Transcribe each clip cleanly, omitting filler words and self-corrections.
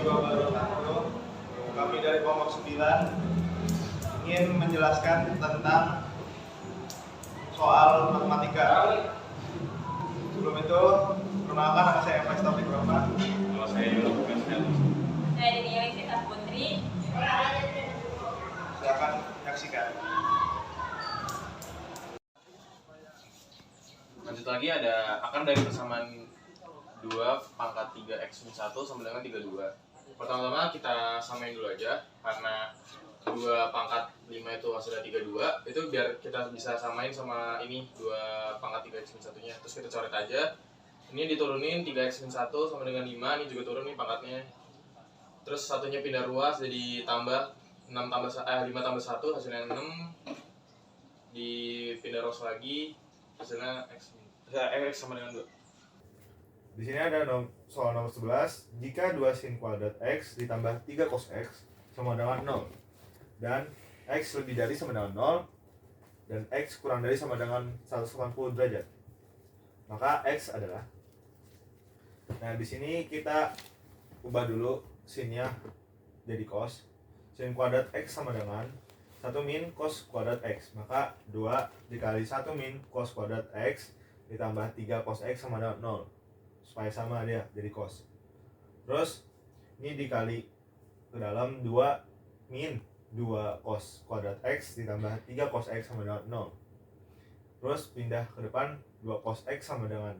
warahmatullahi wabarakatuh. Kami dari kelompok 9 ingin menjelaskan tentang soal matematika. Sebelum itu, perkenalkan nama saya F. Taufik Rahman. Nama saya Yuluk Kasnel. Saya Dini Sita Putri. Silakan menyaksikan. Lanjut lagi ada akar dari persamaan 2 pangkat 3x-1 sama dengan 32. Pertama-tama kita samain dulu aja, karena 2 pangkat 5 itu hasilnya 32, itu biar kita bisa samain sama ini 2 pangkat 3x-1 nya. Terus kita coret aja, ini diturunin 3x-1 sama dengan 5, ini juga turun nih pangkatnya. Terus satunya pindah ruas, jadi tambah 5 tambah 1 hasilnya 6, dipindah ruas lagi hasilnya x sama dengan 2. Di sini ada soal nomor 11. Jika 2 sin kuadrat x ditambah 3 cos x sama dengan 0, dan x lebih dari sama dengan 0, dan x kurang dari sama dengan 180 derajat, maka x adalah. Nah, di sini kita ubah dulu sinnya jadi cos. Sin kuadrat x sama dengan 1 min cos kuadrat x, maka 2 dikali 1 min cos kuadrat x ditambah 3 cos x sama dengan 0, supaya sama dia jadi cos. Terus ini dikali ke dalam 2 min 2 cos kuadrat x ditambah 3 cos x sama dengan 0. Terus pindah ke depan, 2 cos x sama dengan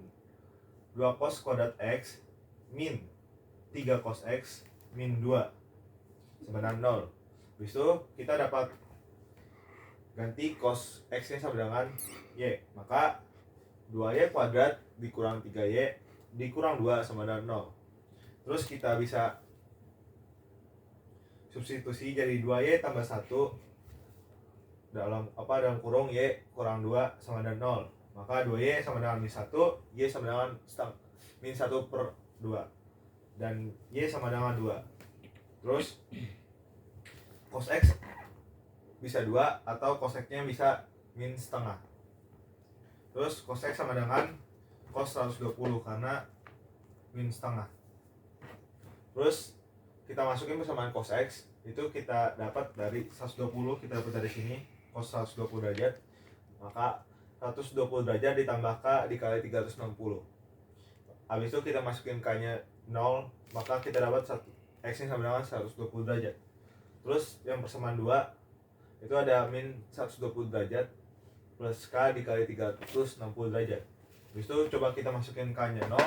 2 cos kuadrat x min 3 cos x min 2 sama dengan 0. Habis itu kita dapat ganti cos x nya sama dengan y, maka 2y kuadrat dikurang 3y dikurang 2 sama dengan 0. Terus kita bisa substitusi jadi 2y tambah 1 dalam kurung y kurang 2 sama dengan 0. Maka 2y sama dengan min 1, y sama dengan min 1 per 2, dan y sama dengan 2. Terus cos x bisa 2 atau cos x nya bisa min setengah. Terus cos x sama dengan cos 120 karena min setengah. Terus kita masukin persamaan cos x, itu kita dapat dari 120, kita dapat dari sini cos 120 derajat, maka 120 derajat ditambah k dikali 360. Habis itu kita masukin k nya 0, maka kita dapat x nya sama dengan 120 derajat. Terus yang persamaan 2 itu ada min 120 derajat plus k dikali 360 derajat. Habis itu coba kita masukin k nya 0,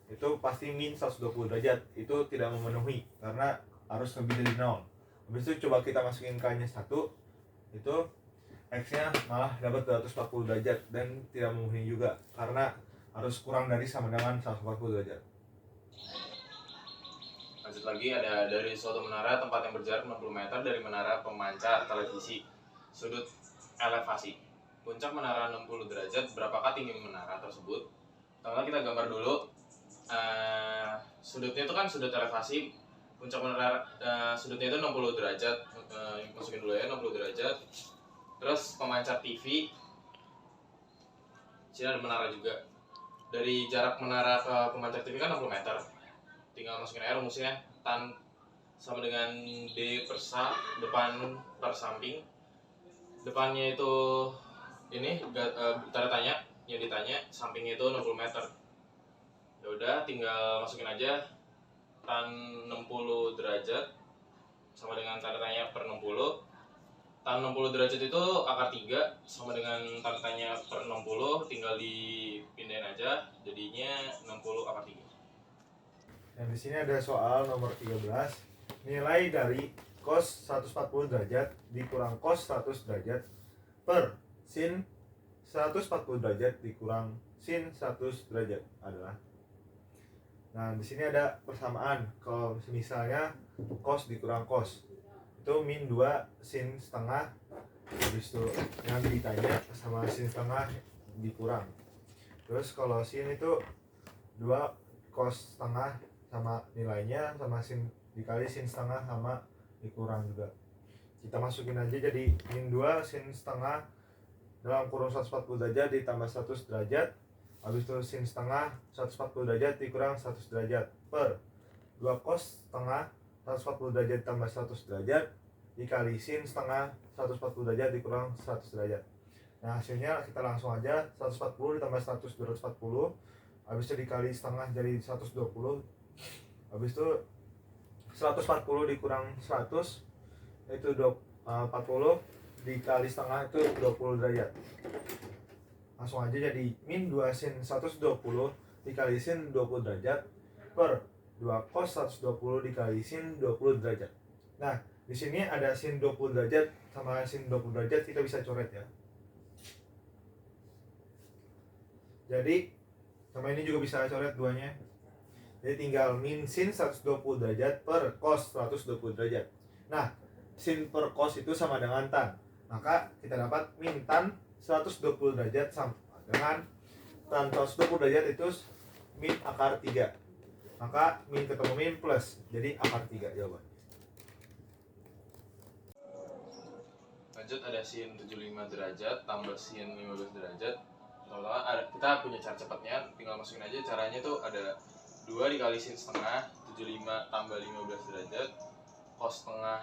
itu pasti min 120 derajat, itu tidak memenuhi karena harus lebih dari 0. Habis itu coba kita masukin k nya 1, itu x nya malah dapat 240 derajat dan tidak memenuhi juga karena harus kurang dari sama dengan 140 derajat. Lanjut lagi ada dari suatu menara tempat yang berjarak 60 meter dari menara pemancar televisi, sudut elevasi. Puncak menara 60 derajat, berapakah tinggi menara tersebut? Pertama kita gambar dulu. Sudutnya itu kan sudut elevasi. Puncak menara sudutnya itu 60 derajat. Masukin dulu ya 60 derajat. Terus pemancar TV. Sini ada menara juga. Dari jarak menara ke pemancar TV kan 60 meter. Tinggal masukin aja rumusnya, tan sama dengan D per sa, depan per samping. Depannya itu ini tanda tanya, yang ditanya, sampingnya itu 60 meter. Ya udah, tinggal masukin aja tan 60 derajat sama dengan tanda tanya per 60. Tan 60 derajat itu akar 3 sama dengan tanda tanya per 60, tinggal dipindahin aja, jadinya 60 akar 3. Dan di sini ada soal nomor 13. Nilai dari cos 140 derajat dikurang cos 100 derajat per sin 140 derajat dikurang sin 100 derajat adalah. Nah, di sini ada persamaan. Kalau misalnya cos dikurang cos, itu min 2 sin setengah, habis itu yang ditanya sama sin setengah dikurang. Terus kalau sin itu 2 cos setengah sama nilainya sama sin dikali sin setengah sama dikurang juga. Kita masukin aja jadi min 2 sin setengah dalam kurung 140 derajat ditambah 100 derajat, habis itu sin setengah 140 derajat dikurang 100 derajat per 2 cos setengah 140 derajat tambah 100 derajat dikali sin setengah 140 derajat dikurang 100 derajat. Nah hasilnya kita langsung aja 140 ditambah 100 240, habis itu dikali setengah jadi 120, habis itu 140 dikurang 100 itu 40 dikali setengah itu 20 derajat. Langsung aja jadi min 2 sin 120 dikali sin 20 derajat per 2 cos 120 dikali sin 20 derajat. Nah di sini ada sin 20 derajat sama sin 20 derajat, kita bisa coret ya. Jadi sama ini juga bisa coret duanya. Jadi tinggal min sin 120 derajat per cos 120 derajat. Nah sin per cos itu sama dengan tan, maka kita dapat min tan 120 derajat sama dengan tan 120 derajat itu min akar 3. Maka min ketemu min plus, jadi akar 3 jawaban. Lanjut, ada sin 75 derajat tambah sin 15 derajat. Pertama kita punya cara cepatnya, tinggal masukin aja. Caranya tuh ada 2 dikali sin setengah 75 tambah 15 derajat cos setengah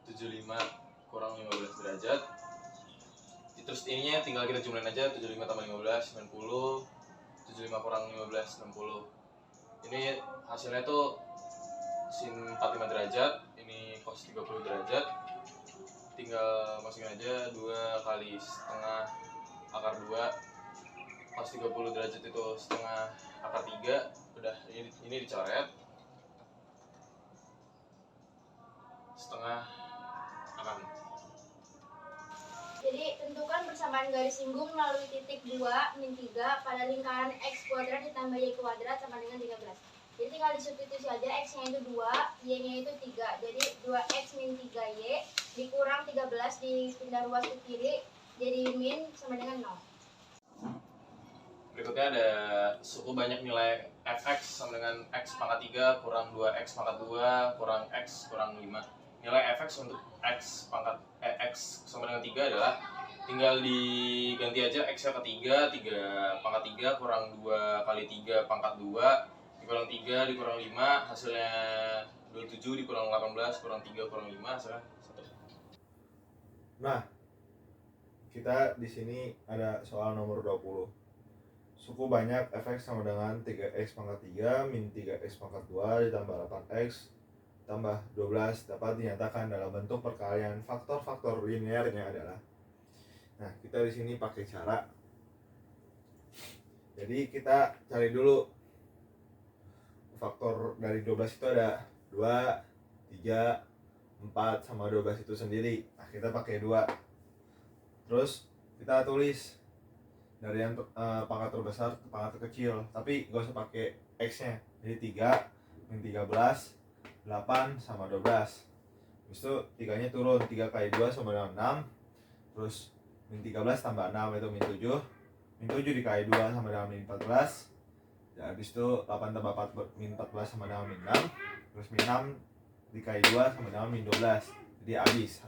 75 kurang 15 derajat. Terus ininya tinggal kita jumlahin aja, 75 tambah 15 90, 75 kurang 15 60. Ini hasilnya tuh sin 45 derajat, ini cos 30 derajat. Tinggal masukin aja 2 kali setengah akar 2 cos 30 derajat itu setengah akar 3. Udah, ini dicoret setengah akar. Jadi tentukan persamaan garis singgung melalui titik 2 min 3 pada lingkaran x kuadrat ditambah y kuadrat sama dengan 13. Jadi tinggal disubstitusi aja, x nya itu 2, y nya itu 3. Jadi 2x min 3y dikurang 13 dipindah ruas ke kiri, jadi min sama dengan 0. Berikutnya ada suku banyak nilai fx sama dengan x pangkat 3 kurang 2x pangkat 2 kurang x kurang 5. Nilai fx untuk x pangkat x sama dengan 3 adalah tinggal diganti aja x nya ke 3 pangkat 3 kurang 2 kali 3 pangkat 2 dikurang 3 dikurang 5, hasilnya 27 dikurang 18 kurang 3 kurang 5, hasilnya 1. Nah, kita di sini ada soal nomor 20. Suku banyak fx sama dengan 3x pangkat 3 min 3x pangkat 2 ditambah 8x tambah 12 dapat dinyatakan dalam bentuk perkalian faktor-faktor linearnya adalah. Nah, kita di sini pakai cara. Jadi kita cari dulu faktor dari 12 itu ada 2, 3, 4 sama 12 itu sendiri. Nah, kita pakai 2. Terus kita tulis dari yang pangkat terbesar ke pangkat terkecil, tapi gak usah pakai x-nya. Jadi 3 min 13 8 sama 12. Habis itu 3 nya turun, 3 kali 2 sama dengan 6. Terus min 13 tambah 6 itu min 7. Min 7 dikali 2 sama dengan min 14. Ya, habis itu 8 tambah 4 min 14 sama dengan min 6. Terus min 6 dikali 2 sama dengan min 12. Jadi habis.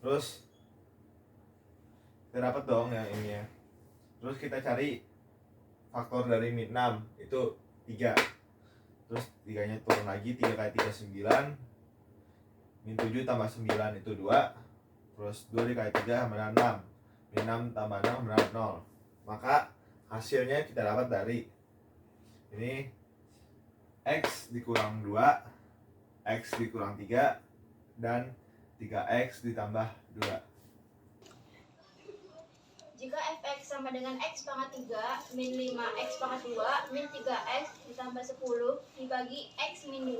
Terus kita dapat dong yang ini ya. Terus kita cari faktor dari min 6 itu 3. Terus 3 nya turun lagi, 3 kali 3 9. Min 7 tambah 9 itu 2. Terus 2 dikali 3 sama dengan 6. Min 6 tambah 6 sama dengan 0. Maka hasilnya kita dapat dari ini x dikurang 2, x dikurang 3, dan 3x ditambah 2. Jika fx sama dengan x pangkat 3 min 5x pangkat 2 min 3x ditambah 10 dibagi x min 2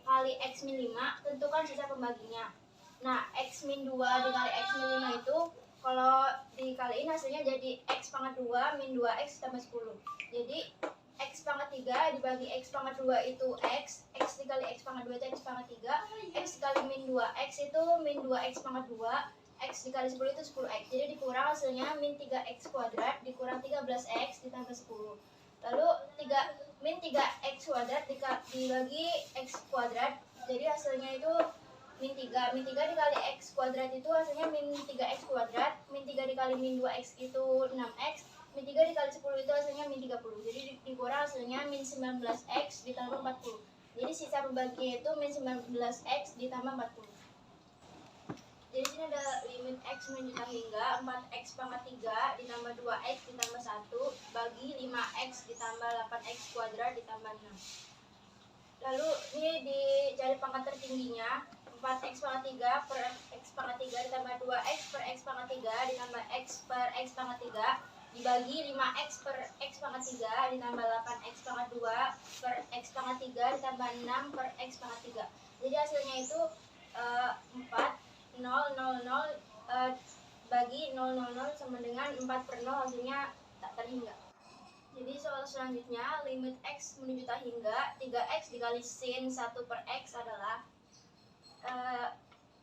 kali x min 5, tentukan sisa pembaginya. Nah, x min 2 dikali x min 5 itu kalau dikaliin hasilnya jadi x pangkat 2 min 2x tambah 10. Jadi x pangkat 3 dibagi x pangkat 2 itu x dikali x pangkat 2 itu x pangkat 3, x dikali min 2x itu min 2x pangkat 2, x dikali 10 itu 10x. Jadi dikurang hasilnya min 3x kuadrat dikurang 13x ditambah 10. Lalu min 3x kuadrat dibagi x kuadrat, jadi hasilnya itu min 3. Min 3 dikali x kuadrat itu hasilnya min 3x kuadrat. Min 3 dikali min 2x itu 6x. Min 3 dikali 10 itu hasilnya min 30. Jadi dikurang hasilnya min 19x ditambah 40. Jadi sisa pembaginya itu min 19x ditambah 40. Jadi sini ada limit x menjuta hingga 4x pangkat 3 ditambah 2x ditambah 1 bagi 5x ditambah 8x kuadrat ditambah 6. Lalu ini dicari pangkat tertingginya, 4x pangkat 3 per x pangkat 3 ditambah 2x per x pangkat 3 ditambah x per x pangkat 3 dibagi 5x per x pangkat 3 ditambah 8x pangkat 2 per x pangkat 3 ditambah 6 per x pangkat 3. Jadi hasilnya itu 4 0, bagi 0, sama dengan 4 per 0, hasilnya tak terhingga. Jadi soal selanjutnya, limit x menuju tak hingga 3x dikali sin 1 per x adalah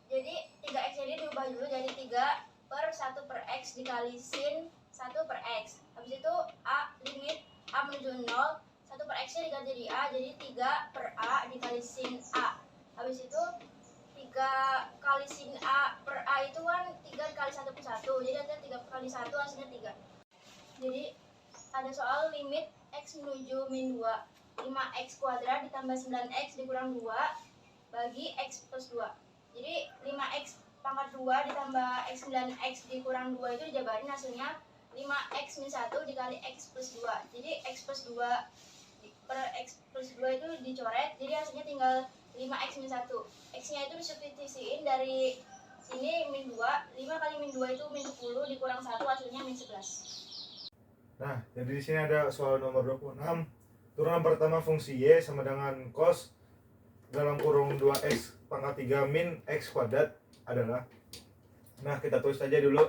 jadi 3x ini diubah dulu jadi 3 per 1 per x dikali sin 1 per x. Habis itu limit a menuju 0, 1 per x nya diganti jadi a, jadi 3 per a dikali sin a. Habis itu 3 kali sin a per a itu kan 3 dikali 1 per 1, jadi ada 3 kali 1 hasilnya 3. Jadi ada soal limit x menuju min 2, 5x kuadrat ditambah 9x dikurang 2 bagi x plus 2. Jadi 5x pangkat 2 ditambah x 9x dikurang 2 itu dijabarin hasilnya 5x min 1 dikali x plus 2. Jadi x plus 2 per x plus 2 itu dicoret, jadi hasilnya tinggal 5x min 1. X-nya itu disubstitusiin dari sini min 2, 5 kali min 2 itu min 10 dikurang 1 hasilnya min 11. Nah, jadi di sini ada soal nomor 26. Turunan pertama fungsi y sama dengan cos dalam kurung 2x pangkat 3 min x kuadrat adalah. Nah, kita tulis saja dulu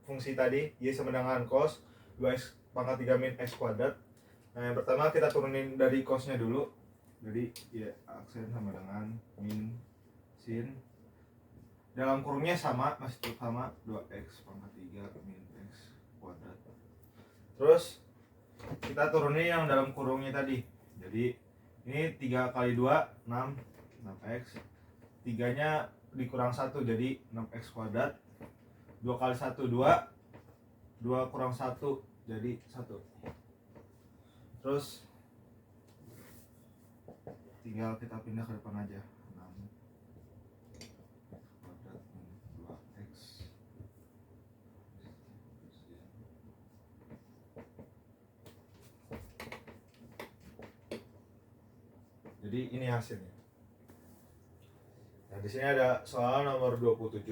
fungsi tadi, y sama dengan cos 2x pangkat 3 min x kuadrat. Nah, yang pertama kita turunin dari cosnya dulu. Jadi ya aksen sama dengan min sin dalam kurungnya sama, masih tetap sama 2x pangkat 3 min x kuadrat. Terus kita turunin yang dalam kurungnya tadi. Jadi ini 3 kali 2 6x, 3 nya dikurang 1 jadi 6x kuadrat, 2 kali 1 2, 2 kurang 1 jadi 1. Terus tinggal kita pindah ke depan aja, 6 kuadrat min 2x. Jadi ini hasilnya. Nah, di sini ada soal nomor 27.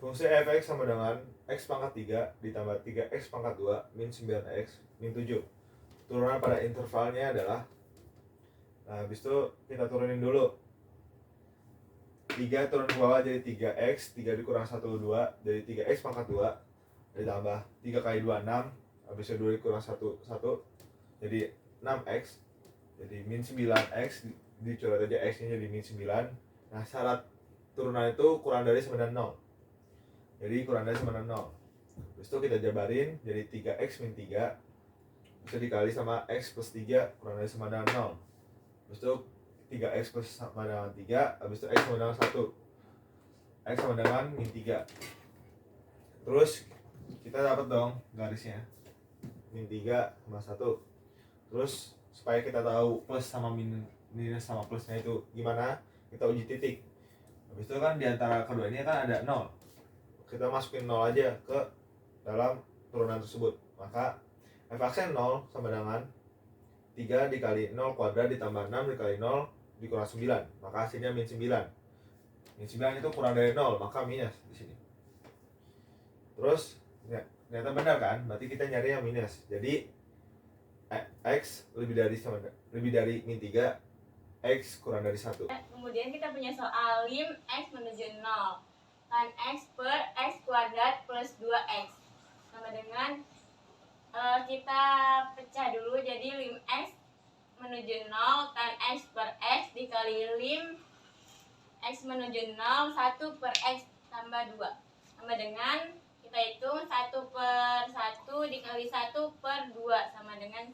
Fungsi f(x) sama dengan x pangkat 3 ditambah 3x pangkat 2 min 9x min 7. Turunan pada intervalnya adalah. Nah, habis itu kita turunin dulu. 3 turun ke bawah jadi 3x, 3 dikurang 1 2 jadi 3x pangkat 2 ditambah 3 kali 2 6, habis itu 2 dikurang 1 1 jadi 6x. Jadi min 9x dicoret aja x-nya jadi min 9. Nah, syarat turunan itu kurang dari sama dengan 0. Jadi kurang dari sama dengan 0. Habis itu kita jabarin jadi 3x min 3 bisa dikali sama x plus 3 kurang dari sama dengan 0. Habis itu 3x plus sama dengan 3, habis itu x sama dengan 1. X sama dengan min 3. Terus kita dapat dong garisnya. Min 3 sama 1. Terus supaya kita tahu plus sama minus sama plusnya itu gimana, kita uji titik. Habis itu kan diantara kedua ini kan ada 0. Kita masukin 0 aja ke dalam turunan tersebut. Maka f aksen 0 sama dengan 3 dikali 0 kuadrat ditambah 6 dikali 0 dikurang 9. Maka hasilnya min 9. Min 9 itu kurang dari 0, maka minus di sini. Terus ya, ternyata benar kan? Berarti kita nyari yang minus. Jadi x lebih dari min 3, x kurang dari 1. Kemudian kita punya soal lim x menuju 0 tan x per x kuadrat plus 2x sama dengan kita pecah dulu, jadi lim x menuju 0 tan x per x dikali lim x menuju 0 1 per x tambah 2 sama dengan kita hitung 1 per 1 dikali 1 per 2 sama dengan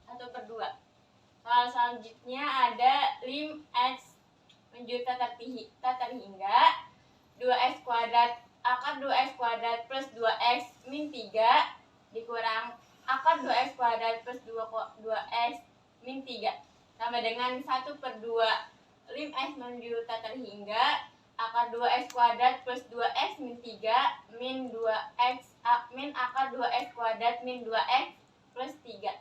1 per 2. Soal selanjutnya ada lim x menuju tak terhingga 2x kuadrat akar 2x kuadrat plus 2x min 3 dikurang akar 2x kuadrat plus 2x min 3 sama dengan 1/2 lim x menuju tak terhingga akar 2x kuadrat plus 2x min 3 min 2x min akar 2x kuadrat min 2x plus 3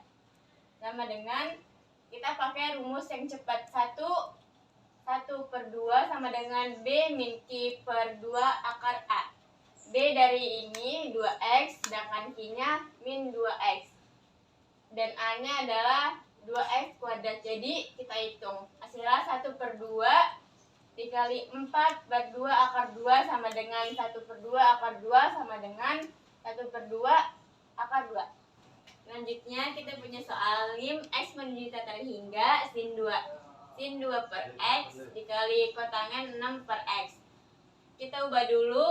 sama dengan kita pakai rumus yang cepat. 1/2 sama dengan B min Q per 2 akar A. B dari ini 2x, sedangkan Q-nya min 2x. Dan A-nya adalah 2x kuadrat. Jadi kita hitung. Hasilnya 1/2 dikali 4/2 akar 2 sama dengan 1/2 akar 2 sama dengan 1/2 akar 2. Selanjutnya kita punya soal lim x menuju tak terhingga sin 2 per x dikali kotangan 6 per x. Kita ubah dulu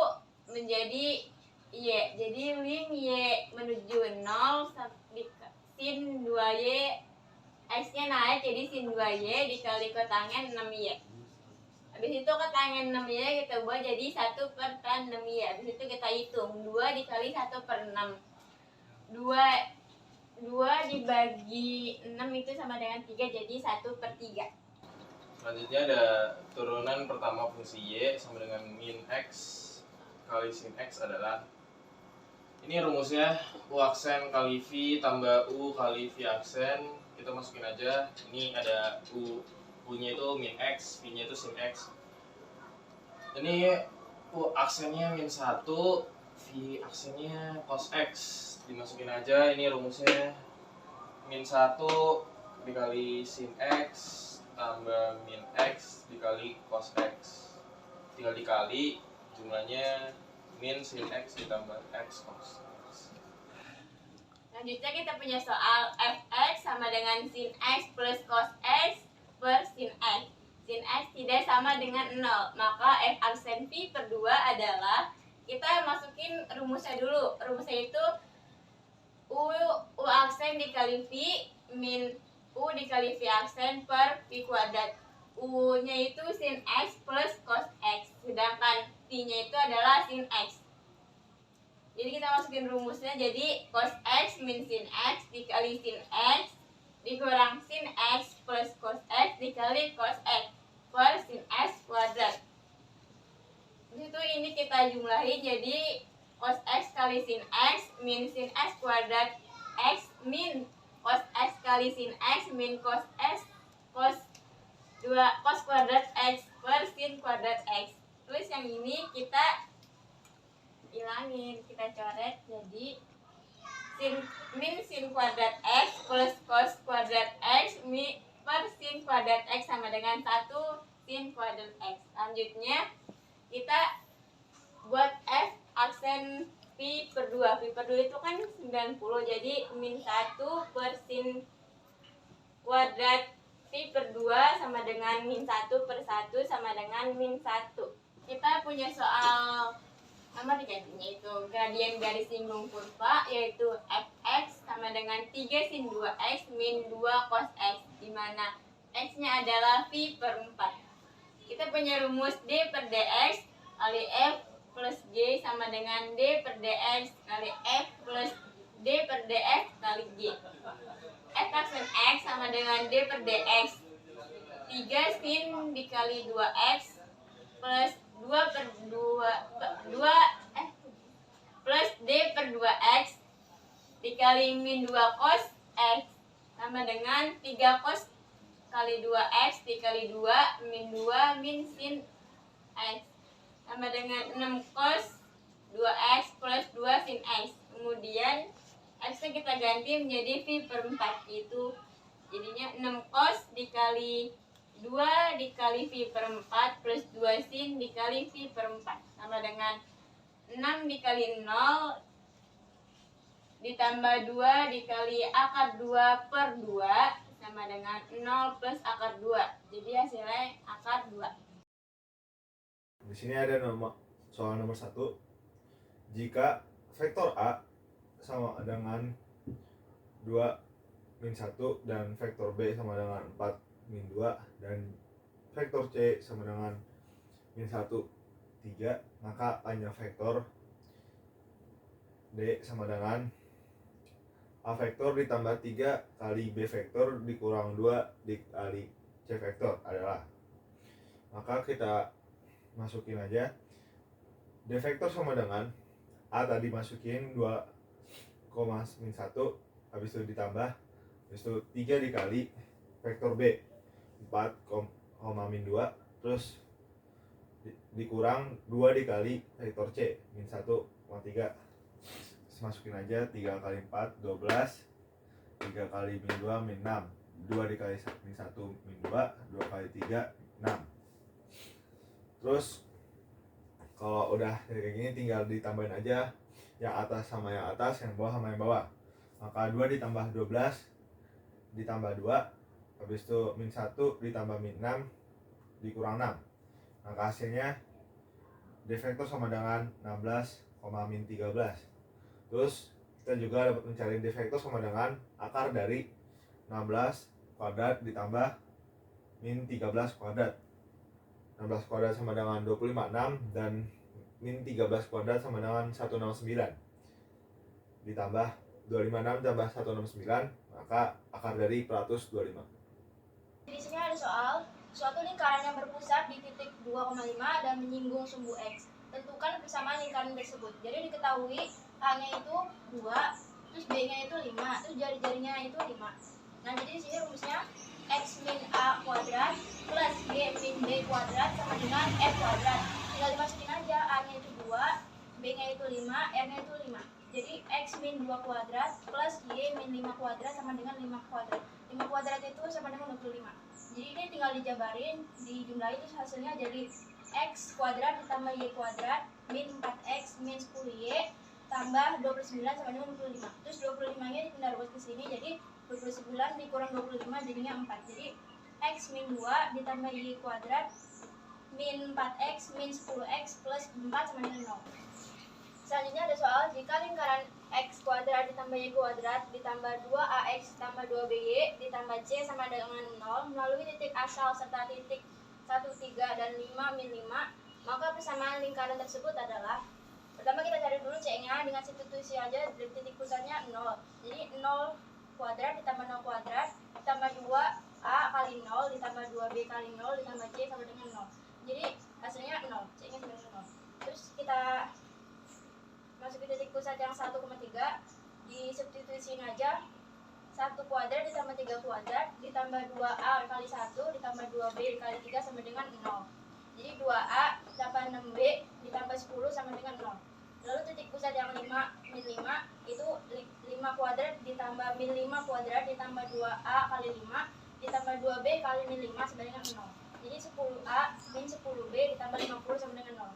menjadi y. Jadi lim y menuju 0 sin 2y, x-nya naik jadi sin 2y dikali kotangan 6y. Habis itu kotangan 6y kita ubah jadi 1 per tan 6y. Habis itu kita hitung 2 dikali 1/6. 2 dibagi 6 itu sama dengan 3, jadi 1/3. Selanjutnya ada turunan pertama fungsi y sama dengan min x kali sin x adalah, ini rumusnya u aksen kali v tambah u kali v aksen. Kita masukin aja. Ini ada u-nya itu min x, v-nya itu sin x. Ini u aksennya min 1, v aksennya cos x. Dimasukin aja. Ini rumusnya min 1 dikali sin x tambah min x dikali cos x. Tinggal dikali, jumlahnya min sin x ditambah x cos x. Selanjutnya kita punya soal fx sama dengan sin x plus cos x per sin x. Sin x tidak sama dengan 0, maka f aksen v per 2 adalah, kita masukin rumusnya dulu. Rumusnya itu u aksen dikali v min u dikali v aksen per v kuadrat. U-nya itu sin x plus cos x, sedangkan v-nya itu adalah sin x. Jadi kita masukin rumusnya, jadi cos x min sin x dikali sin x dikurang sin x plus cos x dikali cos x per sin x kuadrat. Di situ ini kita jumlahin jadi cos x kali sin x min sin x kuadrat x min cos x kali sin x min cos x cos kuadrat x per sin kuadrat x. Terus yang ini kita hilangin, kita coret jadi min sin kuadrat x plus cos kuadrat x per sin kuadrat x sama dengan 1 sin kuadrat x. Selanjutnya kita buat f aksen v per 2. V per 2 itu kan 90, jadi min 1 per sin kuadrat v per 2 sama dengan min 1 per 1 sama dengan min 1. Kita punya soal nomor digantinya itu gradien garis singgung kurva, yaitu fx sama dengan 3 sin 2x min 2 cos x, di mana x-nya adalah v per 4. Kita punya rumus d per dx kali f plus g sama dengan d per dx kali f plus d per dx kali g. F aksen x sama dengan d per dx 3 sin dikali 2x plus 2 per 2 plus d per 2x dikali min 2 cos x sama dengan 3 cos kali 2x dikali 2 min 2 min sin x sama dengan 6 cos 2x plus 2 sin x. Kemudian x-nya kita ganti menjadi v per 4, itu jadinya 6 cos dikali 2 dikali v per 4 plus 2 sin dikali v per 4 sama dengan 6 dikali 0 ditambah 2 dikali akar 2 per 2 sama dengan 0 plus akar 2. Jadi hasilnya akar 2. Di sini ada soal nomor 1. Jika vektor A sama dengan 2 min 1 dan vektor B sama dengan 4 min 2 dan vektor C sama dengan min 1 3, maka panjang vektor D sama dengan A vektor ditambah 3 kali B vektor dikurang 2 dikali C vektor adalah. Maka kita masukin aja. D vektor sama dengan A tadi masukin 2,1, habis itu ditambah, habis itu 3 dikali vektor B 4,-2, terus dikurang 2 dikali vektor C min 1,3. Masukin aja 3 kali 4 12, 3 kali min 2 min 6, 2 dikali min 1 min 2, 2 kali 3 6. Terus kalau udah kayak gini tinggal ditambahin aja yang atas sama yang atas, yang bawah sama yang bawah. Maka 2 ditambah 12 ditambah 2, habis itu min 1 ditambah min 6 dikurang 6. Maka hasilnya D vektor sama dengan 16, min 13. Terus kita juga dapat mencari D vektor sama dengan akar dari 16 kuadrat ditambah min 13 kuadrat. 16 kuadrat sama dengan 25, 6, dan min 13 kuadrat sama dengan 169. Ditambah 256 tambah 169, maka akar dari 125. Di sini ada soal, suatu lingkaran yang berpusat di titik 2,5 dan menyinggung sumbu X. Tentukan persamaan lingkaran tersebut. Jadi diketahui A-nya itu 2, terus B-nya itu 5, terus jari-jarinya itu 5. Nah, jadi di sini rumusnya X min A kuadrat plus Y min B kuadrat sama dengan F kuadrat. Tinggal dimasukin aja, A-nya itu 2, B-nya itu 5, R-nya itu 5. Jadi X min 2 kuadrat plus Y min 5 kuadrat sama dengan 5 kuadrat. 5 kuadrat itu sama dengan 25. Jadi ini tinggal dijabarin, dijumlahin, terus hasilnya jadi X kuadrat ditambah Y kuadrat min 4X min 10Y tambah 29 sama dengan 25. Terus 25 nya dipindah ruas ke sini, jadi 29 dikurang 25 jadinya 4. Jadi X min 2 ditambah Y kuadrat min 4X min 10X plus 4 sama dengan 0. Selanjutnya ada soal, jika lingkaran X kuadrat ditambah Y kuadrat ditambah 2AX ditambah 2BY ditambah C sama dengan 0 melalui titik asal serta titik 1, 3, dan 5, min 5, maka persamaan lingkaran tersebut adalah, pertama kita cari dulu C-nya dengan substitusi aja, titik pusatnya 0. Jadi 0 kuadrat ditambah 0 kuadrat ditambah 2A kali 0 ditambah 2B kali 0 ditambah C sama dengan 0. Jadi hasilnya 0, C-nya sama dengan 0. Terus kita masuk ke titik pusat yang 1,3, disubstitusiin aja 1 kuadrat ditambah 3 kuadrat ditambah 2A kali 1 ditambah 2B kali 3 sama dengan 0. Jadi 2A ditambah 6B ditambah 10 sama dengan 0. Lalu titik pusat yang 5, min 5 itu 5 kuadrat ditambah min 5 kuadrat ditambah 2A kali 5 ditambah 2B kali min 5 sama dengan 0. Jadi 10A min 10B ditambah 50 sama dengan 0.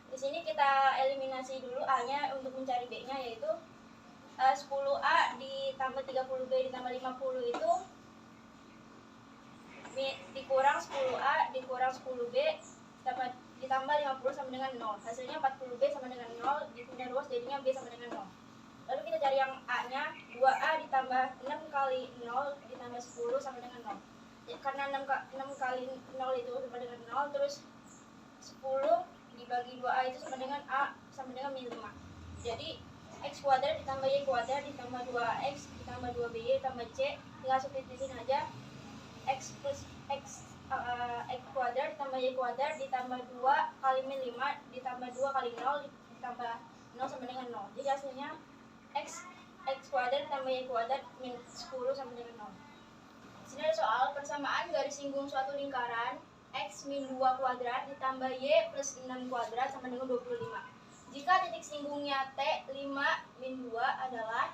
Di sini kita eliminasi dulu A-nya untuk mencari B-nya, yaitu 10A ditambah 30B ditambah 50 itu dikurang 10A dikurang 10B ditambah 50 sama dengan 0. Hasilnya 40B sama dengan 0, dipindah ruas jadinya B sama dengan 0. Lalu kita cari yang A-nya, 2A ditambah 6 kali 0 ditambah 10 sama dengan 0. Jadi, karena 6 kali 0 itu sama dengan 0, terus 10 dibagi 2A itu sama dengan A sama dengan min 5. Jadi X kuadrat ditambah Y kuadrat ditambah 2X ditambah 2BY ditambah C, tinggal substitusiin aja X plus X kuadrat ditambah Y kuadrat ditambah 2 kali min 5 ditambah 2 kali 0 ditambah 0 sama dengan 0. Jadi hasilnya X kuadrat ditambah Y kuadrat min 10 sama dengan 0. Sini ada soal persamaan garis singgung suatu lingkaran X min 2 kuadrat ditambah Y plus 6 kuadrat sama dengan 25. Jika titik singgungnya T 5 min 2 adalah,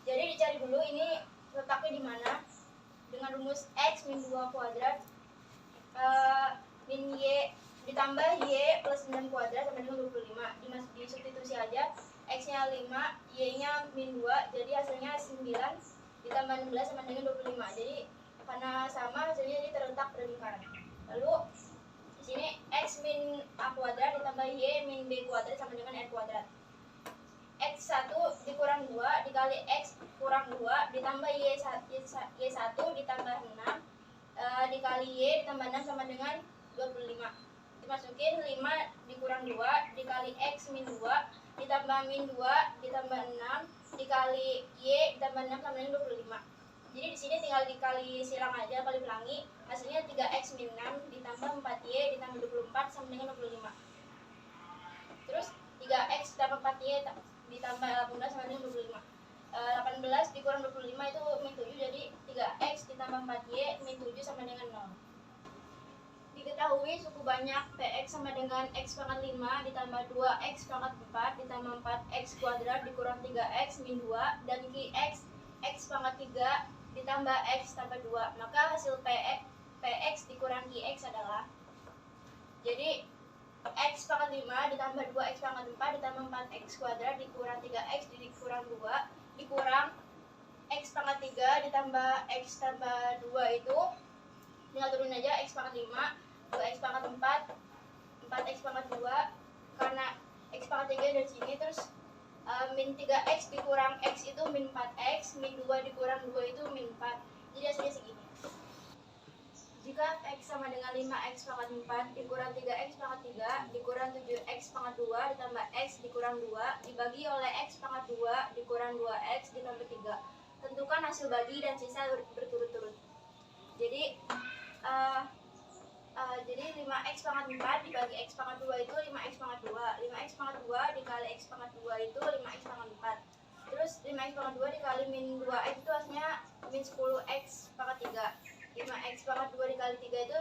jadi dicari dulu ini letaknya di mana. Dengan rumus X min 2 kuadrat min Y ditambah Y plus 6 kuadrat sama dengan 25. Disubstitusi aja, X-nya 5, Y-nya min 2, jadi hasilnya 9 ditambah 16 sama dengan 25. Jadi karena sama, hasilnya jadi terletak pada lingkaran. Lalu di sini X min A kuadrat ditambah Y min B kuadrat sama dengan R kuadrat. X1 dikurang 2 dikali X kurang 2 ditambah Y1 ditambah 6 dikali Y ditambah 6 sama dengan 25. Dimasukin 5 dikurang 2 dikali X min 2 ditambah min 2 ditambah 6 dikali Y ditambah 6 sama dengan 25. Jadi di sini tinggal dikali silang aja, kali pelangi. Hasilnya 3x min 6 ditambah 4y ditambah 24 sama dengan 25. Terus 3x ditambah 4y ditambah 18 sama dengan 25. 18 dikurang 25 itu min 7, jadi 3x ditambah 4y min 7 sama dengan 0. Diketahui suku banyak Px sama dengan x pangkat 5 ditambah 2x pangkat 4 ditambah 4x kuadrat dikurang 3x min 2 dan Qx x pangkat 3 ditambah x tambah 2. Maka hasil Px dikurang Qx adalah, jadi x pangkat 5 ditambah 2x pangkat 4 ditambah 4x kuadrat dikurang 3x dikurang 2 dikurang x pangkat 3 ditambah x tambah 2 itu tinggal turunin aja x pangkat 5, 2x pangkat 4, 4x pangkat 2, karena x pangkat 3 dari sini, terus min 3x dikurang x itu min 4x, min 2 dikurang 2 itu min 4, jadi hasilnya segini. Jika x sama dengan 5x pangkat 4 dikurang 3x pangkat 3 dikurang 7x pangkat 2 ditambah x dikurang 2 dibagi oleh x pangkat 2 dikurang 2x ditambah 3. Tentukan hasil bagi dan sisa berturut-turut. Jadi 5x pangkat 4 dibagi x pangkat 2 itu 5x pangkat 2. 5x pangkat 2 dikali x pangkat 2 itu 5x pangkat 4. Terus 5x pangkat 2 dikali min 2x itu hasilnya min 10x pangkat 3. 5x pangkat 2 dikali 3 itu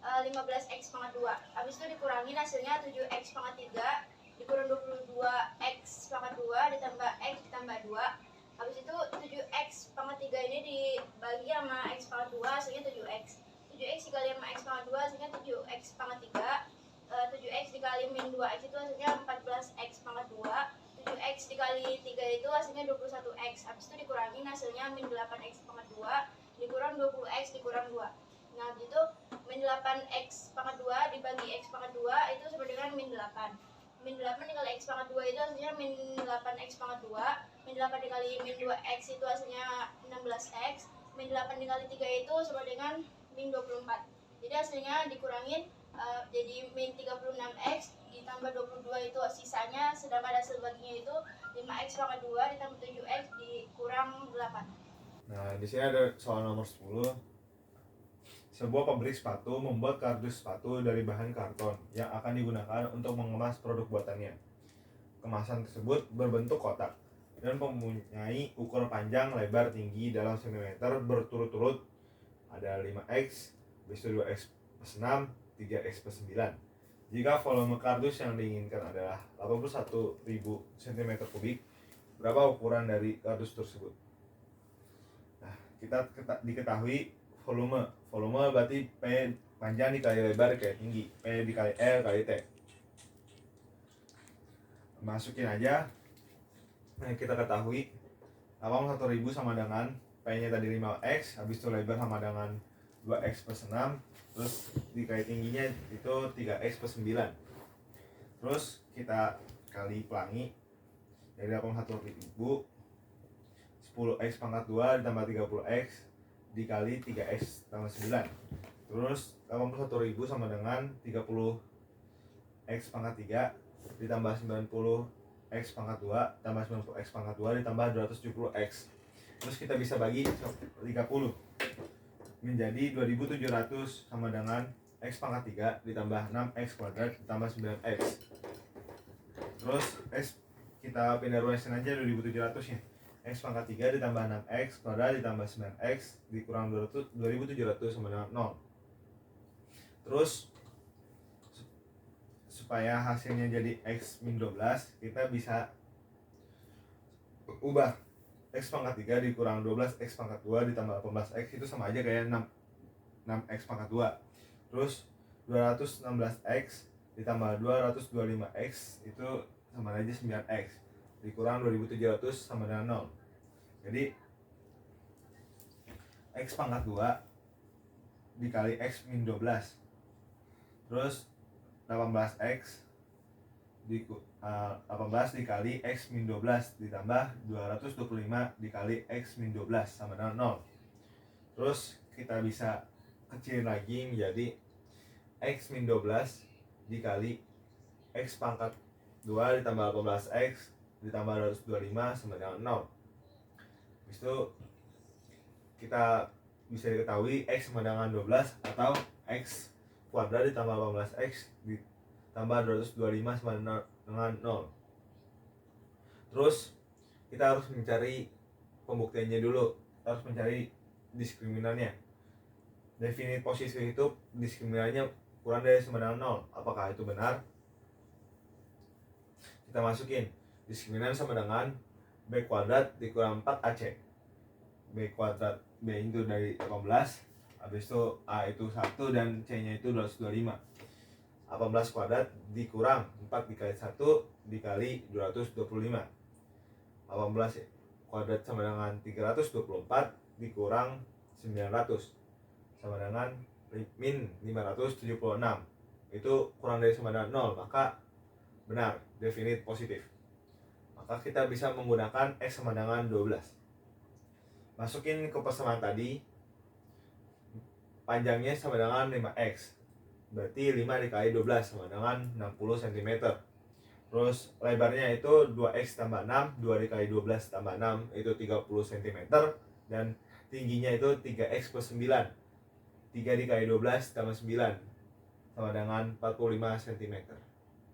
15x pangkat 2. Habis itu dikurangin hasilnya 7x pangkat 3 dikurang 22x pangkat 2 ditambah x ditambah 2. Habis itu 7x pangkat 3 ini dibagi sama x pangkat 2 hasilnya 7x. 7x dikali sama x pangkat 2 hasilnya 7x pangkat 3. 7x dikali min 2x itu hasilnya 14x pangkat 2. 7x dikali 3 itu hasilnya 21x. Habis itu dikurangin hasilnya min 8x pangkat 2 dikurang 20x dikurang 2. Nah, begitu min 8x pangkat 2 dibagi x pangkat 2 itu sama dengan min 8. Min 8 dikali x pangkat 2 itu hasilnya min 8x pangkat 2. Min 8 dikali min 2x itu hasilnya 16x. Min 8 dikali 3 itu sama dengan min 24. Jadi hasilnya dikurangin jadi min 36x ditambah 22 itu sisanya, sedangkan hasil baginya itu 5x pangkat 2 ditambah 7x dikurang 8. Nah, di sini ada soal nomor 10. Sebuah pabrik sepatu membuat kardus sepatu dari bahan karton yang akan digunakan untuk mengemas produk buatannya. Kemasan tersebut berbentuk kotak dan mempunyai ukuran panjang, lebar, tinggi dalam cm berturut-turut. Ada 5x, habis itu 2x plus 6, 3x plus 9. Jika volume kardus yang diinginkan adalah 81.000 cm3, berapa ukuran dari kardus tersebut? Kita diketahui volume berarti P panjang dikali lebar dikali tinggi, P dikali L kali T. Masukin aja. Nah, kita ketahui 81.000 sama dengan P nya tadi 5x, habis itu lebar sama dengan 2x plus 6, terus dikali tingginya itu 3x plus 9. Terus kita kali pelangi dari 81.000, 10x pangkat 2 ditambah 30x dikali 3x tambah 9. Terus 81.000 sama dengan 30x pangkat 3 ditambah 90x pangkat 2 tambah 90x pangkat 2 ditambah 270x. Terus kita bisa bagi 30 menjadi 2700 sama dengan x pangkat 3 ditambah 6x kuadrat ditambah 9x. Terus x kita pindah ruasin aja 2700 ya. X pangkat 3 ditambah 6x kuadrat ditambah 9x dikurang 2700 sama dengan 0. Terus supaya hasilnya jadi x min 12, kita bisa ubah x pangkat 3 dikurang 12x pangkat 2 ditambah 18x itu sama aja kayak 6x pangkat 2. Terus 216x ditambah 225x itu sama aja 9x dikurang 2700 sama dengan 0. Jadi x pangkat 2 dikali x min 12, terus 18x 18 dikali x min 12 ditambah 225 dikali x min 12 sama dengan 0. Terus kita bisa kecilin lagi menjadi x min 12 dikali x pangkat 2 ditambah 18x ditambah 225 sama dengan 0. Habis itu kita bisa diketahui X sama dengan 12 atau X kuadrat ditambah 18X ditambah 225 sama dengan 0. Terus kita harus mencari pembuktiannya dulu. Kita harus mencari diskriminannya. Definit posisi itu diskriminannya kurang dari sama dengan 0. Apakah itu benar? Kita masukin diskriminan sama dengan B kuadrat dikurang 4AC. B kuadrat B itu dari 18, habis itu A itu 1 dan C nya itu 225. 18 kuadrat dikurang 4 dikali 1 dikali 225. 18 kuadrat sama dengan 324 dikurang 900 sama dengan min 576. Itu kurang dari sama dengan 0, maka benar, definit positif. Maka kita bisa menggunakan X sama dengan 12. Masukin ke persamaan tadi, panjangnya sama dengan 5X, berarti 5 dikali 12 sama dengan 60 cm. Terus lebarnya itu 2X tambah 6, 2 dikali 12 tambah 6 itu 30 cm. Dan tingginya itu 3X plus 9, 3 dikali 12 tambah 9 sama dengan 45 cm.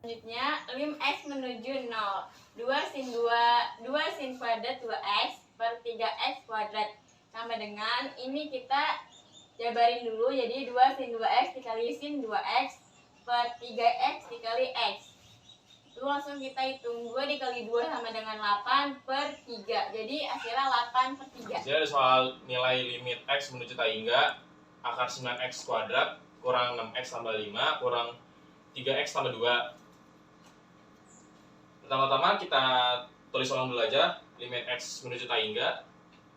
Selanjutnya, lim X menuju 0. 2 sin kuadrat 2X per 3X kuadrat. Sama dengan, ini kita jabarin dulu, jadi 2 sin 2X dikali sin 2X per 3X dikali X. Itu langsung kita hitung, 2 dikali 2 sama dengan 8 per 3. Jadi hasilnya 8 per 3. Jadi ada soal nilai limit X menuju tak hingga akar 9X kuadrat kurang 6X tambah 5 kurang 3X tambah 2. Pertama-tama kita tulis ulang dulu aja, limit X menuju tak hingga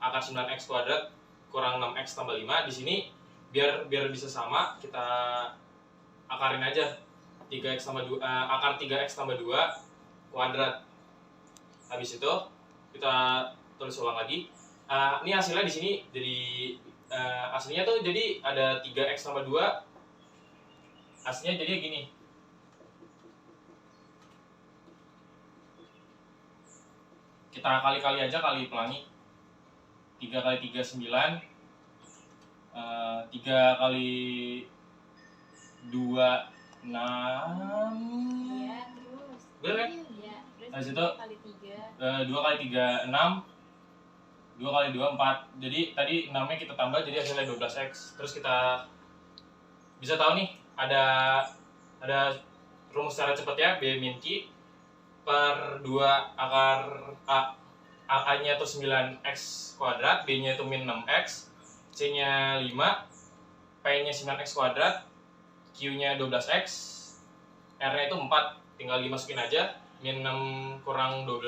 akar 9X kuadrat kurang 6X tambah 5. Di sini biar bisa sama, kita akarin aja 3X tambah 2, akar 3X tambah 2 kuadrat. Habis itu kita tulis ulang lagi. Ini hasilnya di sini jadi aslinya tuh jadi ada 3X tambah 2. Aslinya jadi gini. Kita kali-kali aja, kali pelangi. 3 kali 3 9. 3 kali 2 6. Iya, terus. Bener kan? Iya, terus Habis 2 itu, kali 3. 2 kali 3 6. 2 kali 2 4. Jadi tadi 6-nya kita tambah jadi hasilnya 12X. Terus kita bisa tahu nih ada rumus secara cepat ya, B min Q per 2 akar A-nya itu 9X kuadrat, B-nya itu min 6X, C-nya 5, P-nya 9X kuadrat, Q-nya 12X, R-nya itu 4, tinggal dimasukin aja, min 6 kurang 12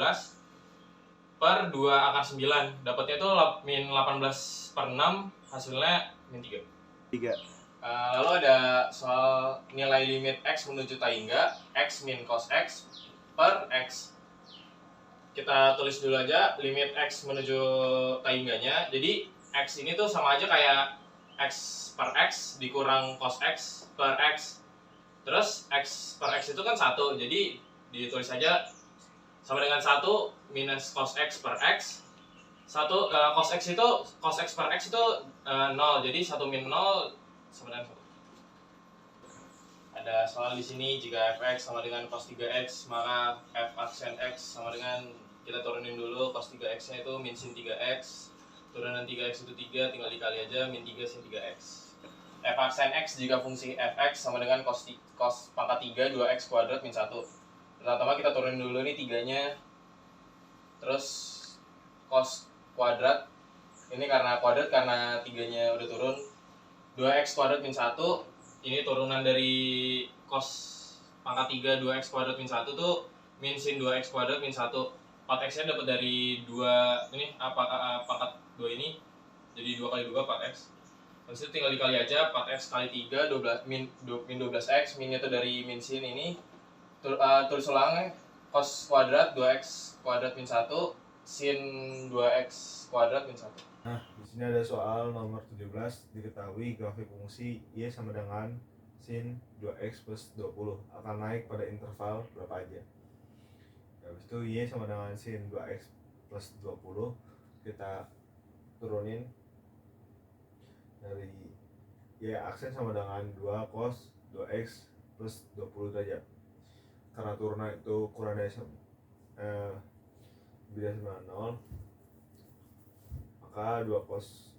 per 2 akar 9, dapatnya itu min 18 per 6, hasilnya min 3. Lalu ada soal nilai limit X menuju tak hingga X min cos X per X. Kita tulis dulu aja limit X menuju tak hingganya. Jadi X ini tuh sama aja kayak X per X dikurang cos X per X. Terus X per X itu kan 1, jadi ditulis aja sama dengan 1 minus cos X per X. Cos X per X itu 0, jadi 1 min 0 sama dengan 1. Ada soal di sini, jika fx sama dengan cos 3x, maka f aksen x sama dengan, kita turunin dulu, cos 3x nya itu min sin 3x, turunan 3x itu 3, tinggal dikali aja, min 3 sin 3x. F aksen x jika fungsi fx sama dengan cos pangkat 3 2x kuadrat min 1. Pertama kita turunin dulu nih 3-nya, terus cos kuadrat, ini karena kuadrat karena 3-nya udah turun, 2x kuadrat min 1, ini turunan dari cos pangkat 3 2x kuadrat min 1 tuh min sin 2x kuadrat min 1. 4x nya dapat dari 2 ini pangkat 2 ini, jadi 2 kali 2 4x. Habis itu tinggal dikali aja, 4x kali 3 min 12x, minnya tuh dari min sin ini. Tulis ulang cos kuadrat 2x kuadrat min 1 sin 2x kuadrat min 1. Nah, di sini ada soal nomor 17, diketahui grafik fungsi Y sama dengan sin 2x plus 20 akan naik pada interval berapa aja. Habis itu Y sama dengan sin 2X plus 20, kita turunin dari Y aksen sama dengan 2 cos 2X plus 20 derajat. Karena turunan itu kurang dari lebih dari 0, maka 2 cos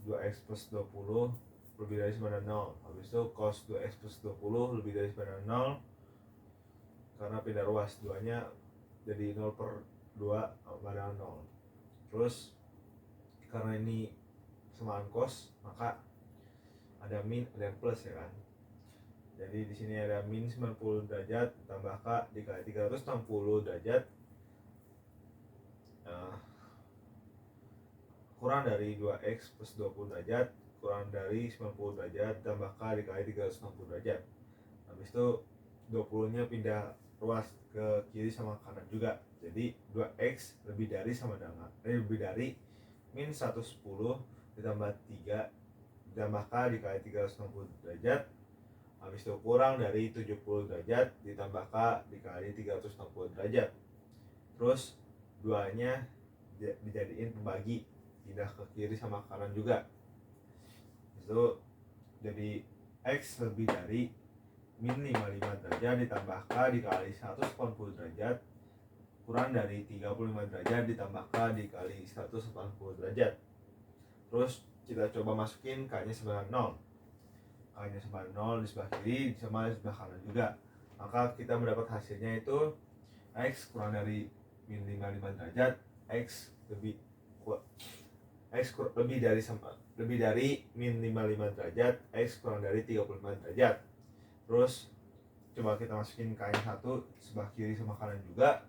2X plus 20 lebih dari 0. Habis itu cos 2X plus 20 lebih dari 0, karena pindah ruas 2 nya jadi 0 per 2 sama dengan 0. Terus karena ini samaan cos, maka ada min ada yang plus ya kan. Jadi di sini ada min 90 derajat tambah K dikali 360 derajat kurang dari 2X plus 20 derajat kurang dari 90 derajat tambah K dikali 360 derajat. Habis itu 20 nya pindah ruas ke kiri sama kanan juga. Jadi 2X lebih dari sama dengan lebih dari min 110 ditambah 3 ditambah K dikali 360 derajat. Habis itu kurang dari 70 derajat ditambah K dikali 360 derajat. Terus 2 nya dijadiin pembagi, pindah ke kiri sama kanan juga. Itu jadi X lebih dari min 55 derajat ditambah K dikali 180 derajat kurang dari 35 derajat ditambah K dikali 180 derajat. Terus kita coba masukin K nya sama 0. K nya sama 0 di sebelah kiri sama di sebelah kanan juga. Maka kita mendapat hasilnya itu X kurang dari min 55 derajat, X lebih dari min 55 derajat, X kurang dari 35 derajat. Terus coba kita masukin K nya 1 sebelah kiri sama kanan juga.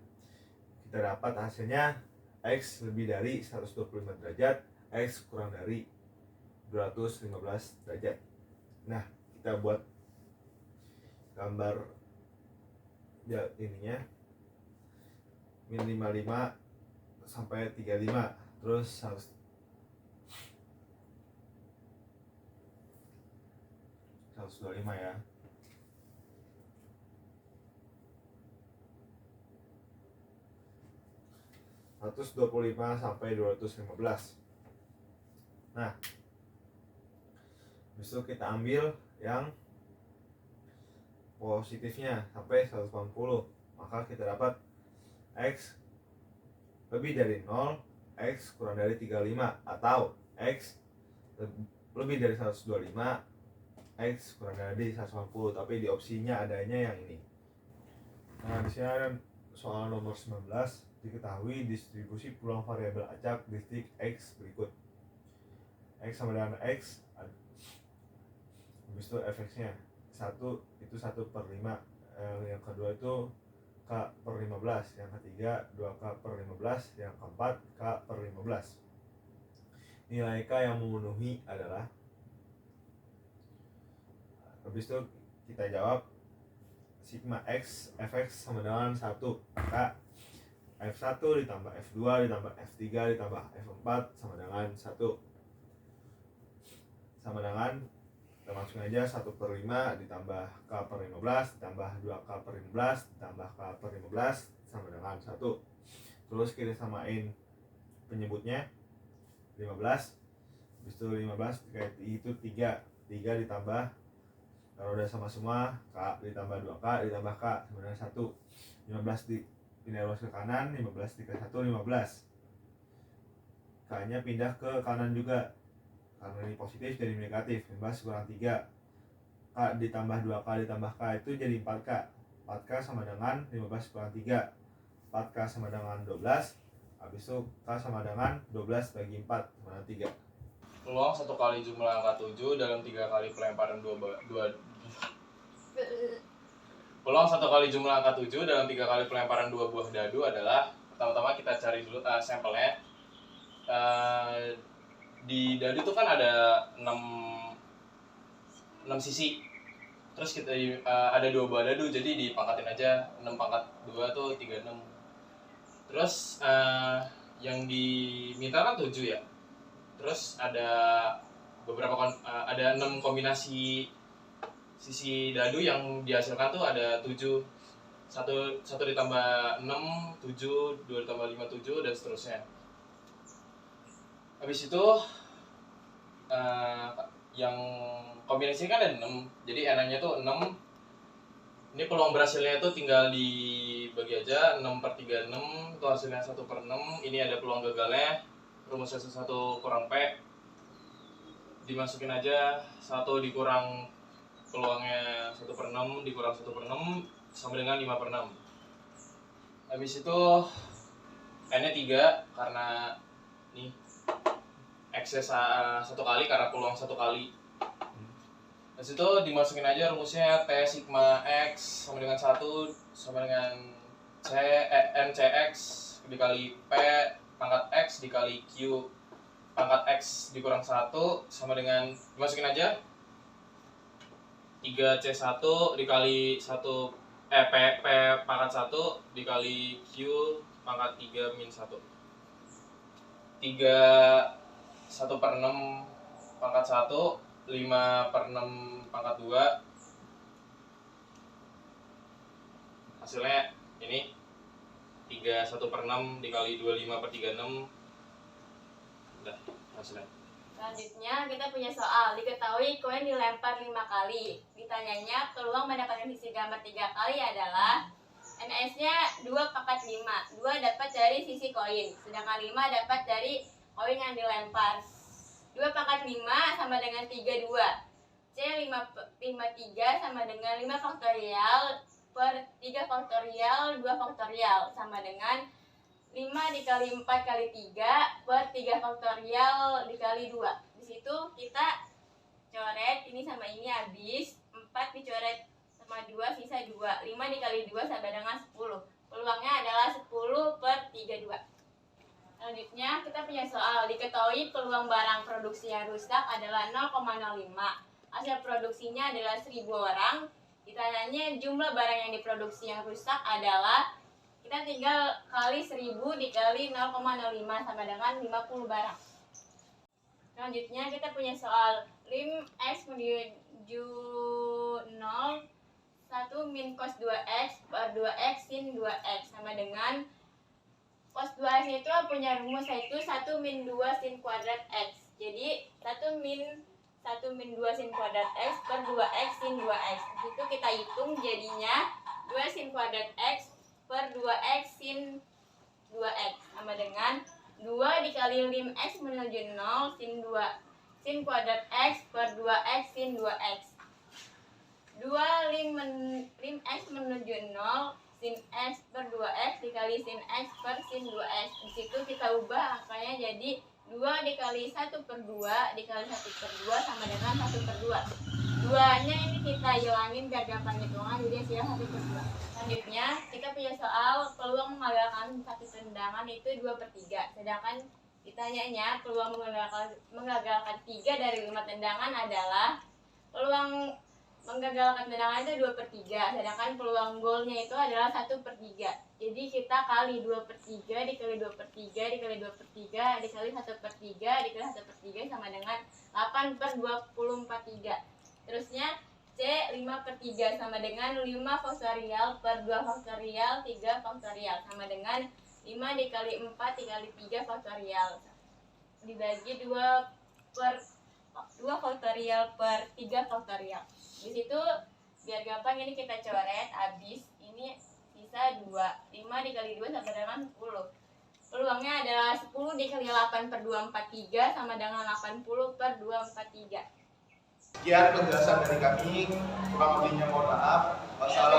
Kita dapat hasilnya X lebih dari 125 derajat, X kurang dari 215 derajat. Nah, kita buat gambar ya ininya min 55 sampai 35, terus 125 ya. (125 sampai 215). Nah, habis itu kita ambil yang positifnya sampai 180, maka kita dapat X lebih dari 0, X kurang dari 35, atau X lebih dari 125, X kurang dari 180. Tapi di opsinya adanya yang ini. Nah, di sini ada soal nomor 19. Diketahui distribusi peluang variabel acak di titik X berikut. X sama dengan X, habis itu fx-nya 1 itu 1/5, yang kedua itu K per 15, yang ketiga 2K per 15, yang keempat K per 15. Nilai K yang memenuhi adalah, habis itu kita jawab sigma X fx sama dengan 1, maka F1 ditambah F2 ditambah F3 ditambah F4 sama dengan 1, sama dengan kita masukin aja 1/5 ditambah K per 15 ditambah 2K per 15 ditambah K per 15 sama dengan 1. Terus kita samain penyebutnya 15, habis itu 15 itu 3 ditambah, kalau udah sama semua K ditambah 2K ditambah K sama dengan 1. 15 pindah ruas ke kanan, 15 dikali 1 15. K nya pindah ke kanan juga, karena ini positif jadi negatif. 15 kurang 3, K ditambah 2K ditambah K itu jadi 4K. 4K sama dengan 15 kurang 3, 4K sama dengan 12. Habis itu K sama dengan 12 bagi 4 sama dengan 3. Peluang 1 kali jumlah angka 7 dalam 3 kali pelemparan Peluang 1 kali jumlah angka 7 dalam 3 kali pelemparan 2 buah dadu adalah, pertama-tama kita cari dulu sampelnya. Di dadu itu kan ada 6 sisi. Terus kita ada 2 buah dadu, jadi dipangkatin aja. 6 pangkat 2 tuh 36. Terus yang diminta kan 7 ya. Terus ada beberapa ada 6 kombinasi sisi dadu yang dihasilkan tuh ada 7. 1 ditambah 6, 7, 2 ditambah 5, 7, dan seterusnya. Habis itu yang kombinasi kan ada 6, jadi N-nya tuh 6. Ini peluang berhasilnya itu tinggal dibagi aja, 6/36 itu hasilnya 1/6. Ini ada peluang gagalnya, rumusnya 1 kurang P, dimasukin aja 1 dikurang peluangnya 1/6 dikurang 1/6 sama dengan 5/6. Habis itu N-nya 3 karena nih X-nya 1 kali karena peluang 1 kali. Habis itu dimasukin aja rumusnya T sigma X sama dengan 1 sama dengan NCX dikali P pangkat X dikali Q pangkat X dikurang 1 sama dengan, dimasukin aja 3C1 dikali 1 P pangkat 1 dikali Q pangkat 3 min 1. 3 1/6 pangkat 1, 5/6 pangkat 2. Hasilnya ini 3 1/6 dikali 25/36. Udah hasilnya. Selanjutnya kita punya soal. Diketahui koin dilempar 5 kali. Ditanyanya peluang mendapatkan sisi gambar 3 kali adalah NS-nya 2/5. 2 dapat dari sisi koin, sedangkan 5 dapat dari koin yang dilempar. 2/5 sama dengan 32. C 5/3 sama dengan 5 faktorial per 3 faktorial 2 faktorial sama dengan 5 dikali 4 kali 3 per 3 faktorial dikali 2. Di situ kita coret ini sama ini habis, 4 dicoret sama 2 sisa 2. 5 dikali 2 sama dengan 10. Peluangnya adalah 10/32. Selanjutnya kita punya soal. Diketahui peluang barang produksi yang rusak adalah 0,05. Hasil produksinya adalah 1000 orang. Ditanyanya jumlah barang yang diproduksi yang rusak adalah, kita tinggal kali 1000 dikali 0,05 sama dengan 50 barang. Selanjutnya kita punya soal. Lim X menuju 0, 1 min cos 2X per 2X sin 2X sama dengan cos 2X itu punya rumus yaitu 1 min 2 sin kuadrat X. Jadi 1 min 2 sin kuadrat X per 2X sin 2X. Itu kita hitung jadinya 2 sin kuadrat X per 2X sin 2X sama dengan 2 dikali lim X menuju 0 sin 2 sin kuadrat X per 2X sin 2X. 2 lim X menuju 0 sin X per 2X dikali sin X per sin 2X. Di situ kita ubah angkanya jadi 2 dikali 1/2 dikali 1/2 sama dengan 1/2. 2-nya ini kita hilangin biar gampang hitungan, jadi hasilnya 1/2. Selanjutnya kita punya soal peluang mengagalkan satu tendangan itu 2/3. Sedangkan ditanyanya peluang mengagalkan 3 dari 5 tendangan adalah, peluang menggagalkan tendangan itu 2/3, sedangkan peluang golnya itu adalah 1/3. Jadi kita kali 2/3 dikali 2/3 dikali 2/3 dikali 1/3 dikali 1/3 sama dengan 8/24/3. Terusnya C 5/3 sama dengan 5 faktorial per 2 faktorial 3 faktorial sama dengan 5 dikali 4 dikali 3 faktorial dibagi 2 faktorial per 3 faktorial. Di situ biar gampang ini kita coret habis, ini sisa 2. 5 dikali 2 sama dengan 10. Peluangnya adalah 10 dikali 8/243 sama dengan 80/243. Sekian penjelasan dari kami, kurang lebihnya mohon maaf. Wassalamualaikum.